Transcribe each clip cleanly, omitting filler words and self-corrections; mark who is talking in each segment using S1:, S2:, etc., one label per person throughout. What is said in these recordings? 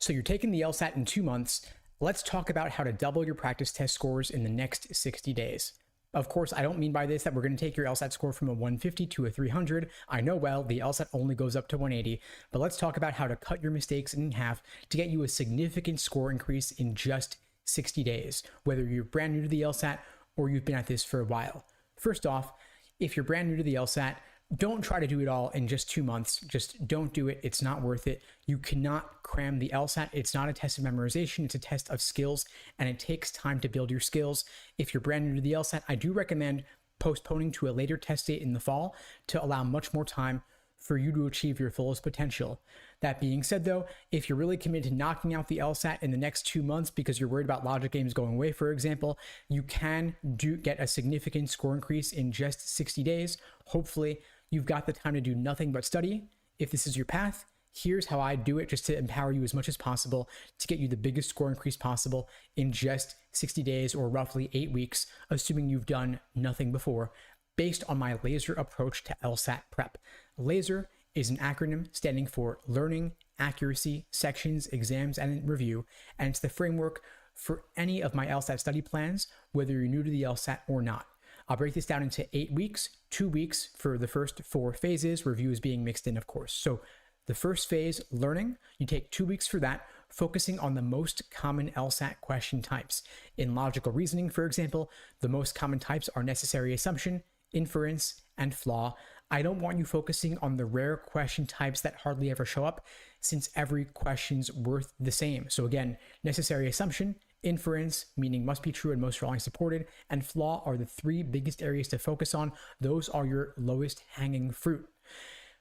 S1: So you're taking the LSAT in 2 months. Let's talk about how to double your practice test scores in the next 60 days. Of course, I don't mean by this that we're going to take your LSAT score from a 150 to a 300. I know well, the LSAT only goes up to 180, but let's talk about how to cut your mistakes in half to get you a significant score increase in just 60 days, whether you're brand new to the LSAT or you've been at this for a while. First off, if you're brand new to the LSAT, don't try to do it all in just 2 months. Just don't do it. It's not worth it. You cannot cram the LSAT. It's not a test of memorization. It's a test of skills, and it takes time to build your skills. If you're brand new to the LSAT, I do recommend postponing to a later test date in the fall to allow much more time for you to achieve your fullest potential. That being said, though, if you're really committed to knocking out the LSAT in the next 2 months because you're worried about logic games going away, for example, you can get a significant score increase in just 60 days. Hopefully, you've got the time to do nothing but study. If this is your path, here's how I do it just to empower you as much as possible to get you the biggest score increase possible in just 60 days or roughly 8 weeks, assuming you've done nothing before, based on my LASER approach to LSAT prep. LASER is an acronym standing for Learning, Accuracy, Sections, Exams, and Review, and it's the framework for any of my LSAT study plans, whether you're new to the LSAT or not. I'll break this down into 8 weeks, 2 weeks for the first 4 phases, review is being mixed in, of course. So the first phase, learning, you take 2 weeks for that, focusing on the most common LSAT question types. In logical reasoning, for example, the most common types are necessary assumption, inference, and flaw. I don't want you focusing on the rare question types that hardly ever show up, since every question's worth the same. So again, necessary assumption, inference, meaning must be true and most strongly supported, and flaw are the 3 biggest areas to focus on. Those are your lowest hanging fruit.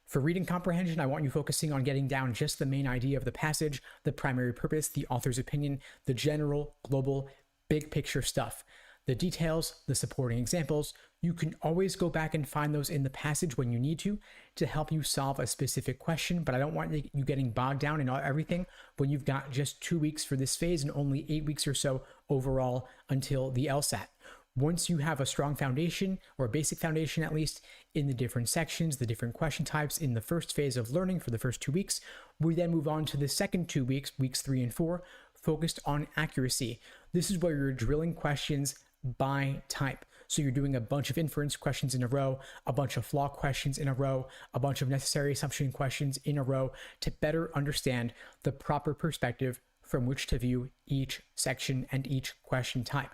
S1: For reading comprehension, I want you focusing on getting down just the main idea of the passage, the primary purpose, the author's opinion, the general, global, big picture stuff. The details, the supporting examples, you can always go back and find those in the passage when you need to help you solve a specific question, but I don't want you getting bogged down in everything when you've got just 2 weeks for this phase and only 8 weeks or so overall until the LSAT. Once you have a strong foundation, or a basic foundation at least, in the different sections, the different question types in the first phase of learning for the first 2 weeks, we then move on to the second 2 weeks, weeks 3 and 4, focused on accuracy. This is where you're drilling questions by type. So you're doing a bunch of inference questions in a row, a bunch of flaw questions in a row, a bunch of necessary assumption questions in a row to better understand the proper perspective from which to view each section and each question type.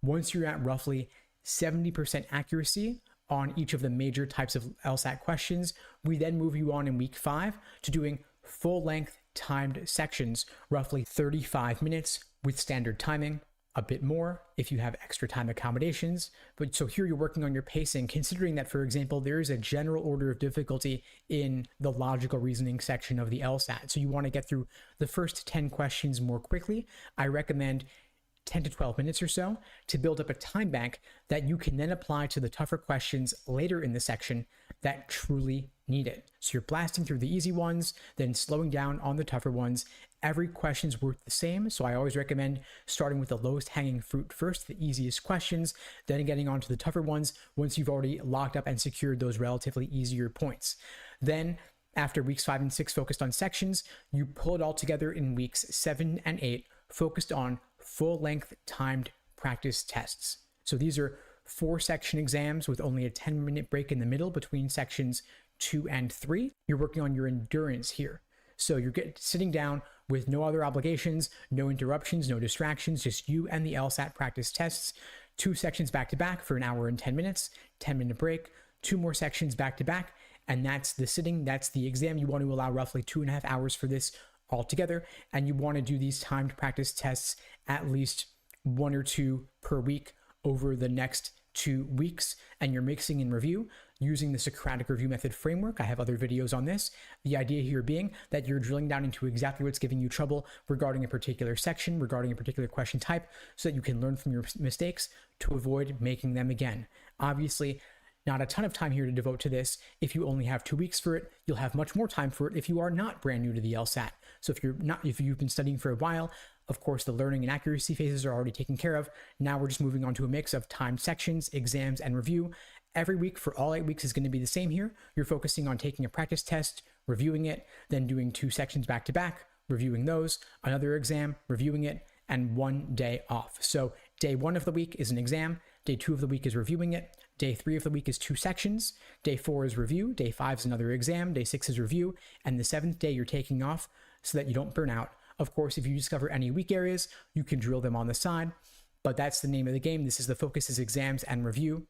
S1: Once you're at roughly 70% accuracy on each of the major types of LSAT questions, we then move you on in week 5 to doing full-length timed sections, roughly 35 minutes with standard timing, a bit more if you have extra time accommodations. But so here you're working on your pacing, considering that, for example, there is a general order of difficulty in the logical reasoning section of the LSAT. So you want to get through the first 10 questions more quickly. I recommend 10 to 12 minutes or so to build up a time bank that you can then apply to the tougher questions later in the section that truly need it. So you're blasting through the easy ones, then slowing down on the tougher ones. Every question's worth the same, so I always recommend starting with the lowest hanging fruit first, the easiest questions, then getting on to the tougher ones once you've already locked up and secured those relatively easier points. Then after weeks 5 and 6 focused on sections, you pull it all together in weeks 7 and 8, focused on full-length timed practice tests. So these are 4 section exams with only a 10-minute break in the middle between sections 2 and 3. You're working on your endurance here. So you're sitting down with no other obligations, no interruptions, no distractions, just you and the LSAT practice tests. 2 sections back to back for an hour and 10 minutes, 10-minute break, 2 more sections back to back, and that's the sitting, that's the exam. You want to allow roughly 2.5 hours for this altogether, and you want to do these timed practice tests at least 1 or 2 per week over the next 2 weeks, and you're mixing in review using the Socratic review method framework. I have other videos on this. The idea here being that you're drilling down into exactly what's giving you trouble regarding a particular section, regarding a particular question type, so that you can learn from your mistakes to avoid making them again. Obviously, not a ton of time here to devote to this. If you only have 2 weeks for it, you'll have much more time for it if you are not brand new to the LSAT. So if you've been studying for a while, of course, the learning and accuracy phases are already taken care of. Now we're just moving on to a mix of timed sections, exams, and review. Every week for all 8 weeks is going to be the same here. You're focusing on taking a practice test, reviewing it, then doing 2 sections back to back, reviewing those, another exam, reviewing it, and 1 day off. So day 1 of the week is an exam, day 2 of the week is reviewing it, day 3 of the week is 2 sections, day 4 is review, day 5 is another exam, day 6 is review, and the 7th day you're taking off so that you don't burn out. Of course, if you discover any weak areas, you can drill them on the side, but that's the name of the game. This is the focus is exams and review.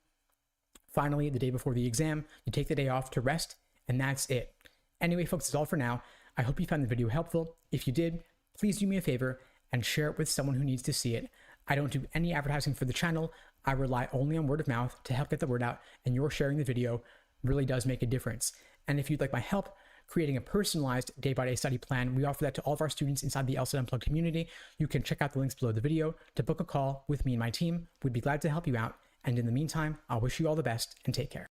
S1: Finally, the day before the exam, you take the day off to rest, and that's it. Anyway, folks, that's all for now. I hope you found the video helpful. If you did, please do me a favor and share it with someone who needs to see it. I don't do any advertising for the channel. I rely only on word of mouth to help get the word out, and your sharing the video really does make a difference. And if you'd like my help creating a personalized day-by-day study plan, we offer that to all of our students inside the LSAT Unplugged community. You can check out the links below the video to book a call with me and my team. We'd be glad to help you out. And in the meantime, I'll wish you all the best and take care.